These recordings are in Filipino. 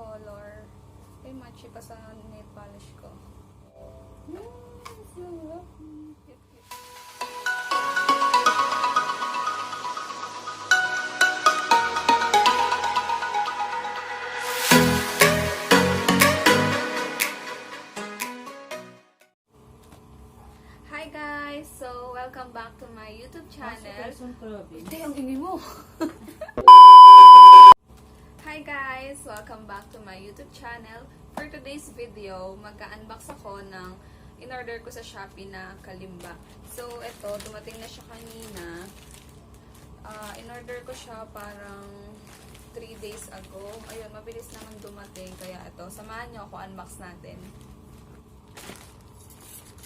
color. Ay, matchy pa sa nail polish ko. Sarap. Hi guys! So, welcome back to my YouTube channel. Hindi, ang ingay mo! Hi guys! Welcome back to my YouTube channel. For today's video, magka-unbox ako ng in-order ko sa Shopee na Kalimba. So, ito, dumating na siya kanina. In-order ko siya parang 3 days ago. Ayun, mabilis naman dumating. Kaya ito, samahan nyo ako, unbox natin.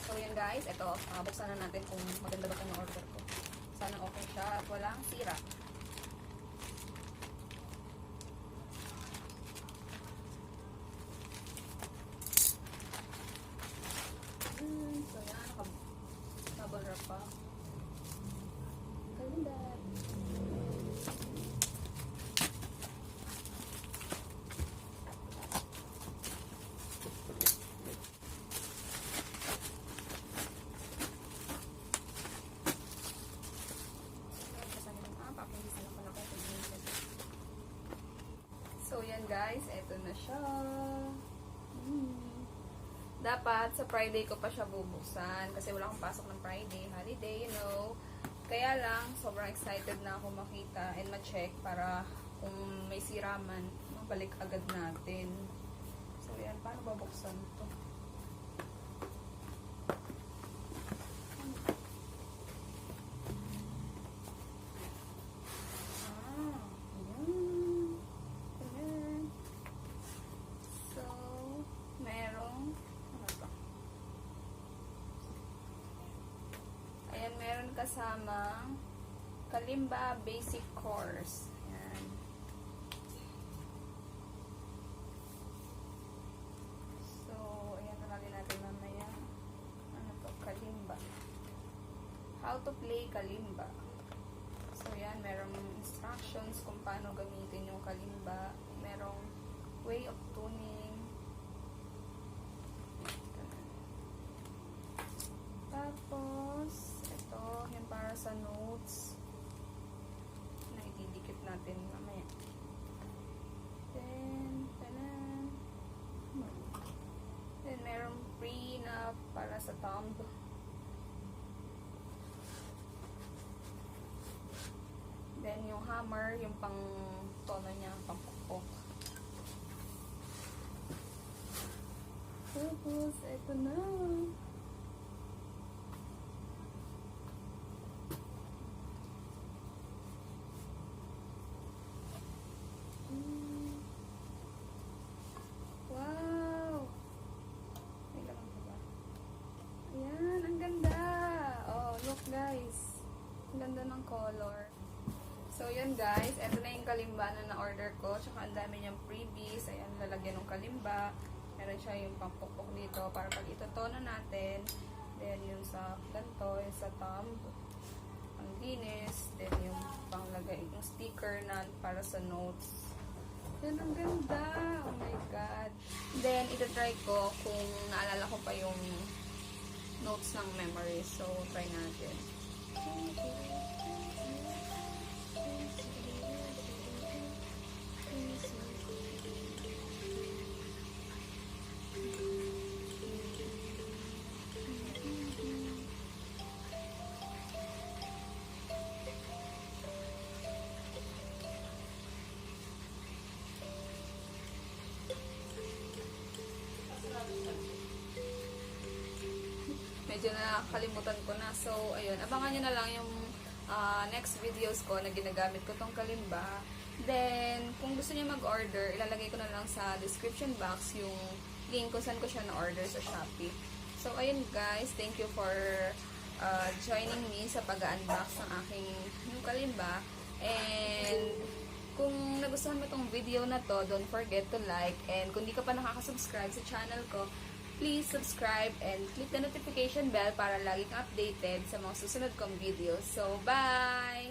So, yan guys. Ito, buksan na natin kung maganda ba itong order ko. Sana okay siya at walang sira. So, yan. Bubble wrap pa. Kalimba. So, yan guys, eto na siya. Dapat sa Friday ko pa siya bubuksan kasi wala akong pasok ng Friday, holiday, you know. Kaya lang, sobrang excited na ako makita and ma-check para kung may sira man, mabalik agad natin. So, yan, paano babuksan ito? Meron kasamang Kalimba Basic Course. Ayan. So, ayan na natin mamaya. Ano to? Kalimba. How to play Kalimba. So, ayan. Merong instructions kung paano gamitin yung Kalimba. Merong way of tuning. Tapos, ito, yung para sa notes na itidikit natin mamaya. Then merong free na para sa thumb. Then, yung hammer, yung pang tono niya, pang pukpok. Tapos, ito na. Guys, ang ganda ng color. So, yan guys. Ito na yung Kalimba na na-order ko. Tsaka ang dami niyang freebies. Ayan, lalagyan ng Kalimba. Meron siya yung pampukpok dito para pag itotono natin. Then, yung sa ganto, yung sa thumb. Ang linis. Then, yung panglagay, yung sticker na para sa notes. Yan, ang ganda. Oh my God. Then, ito-try ko kung naalala ko pa yung notes ng memory. So, try natin. Medyo nakakalimutan ko na. So, ayun. Abangan nyo na lang yung next videos ko na ginagamit ko tong Kalimba. Then, kung gusto niyo mag-order, ilalagay ko na lang sa description box yung link kung saan ko siya na-order sa Shopee. So, ayun guys. Thank you for joining me sa pag-unbox ng aking yung Kalimba. And, kung nagustuhan mo tong video na to, don't forget to like. And, kung di ka pa nakaka-subscribe sa channel ko, please subscribe and click the notification bell para lagi kang updated sa mga susunod kong videos. So, bye!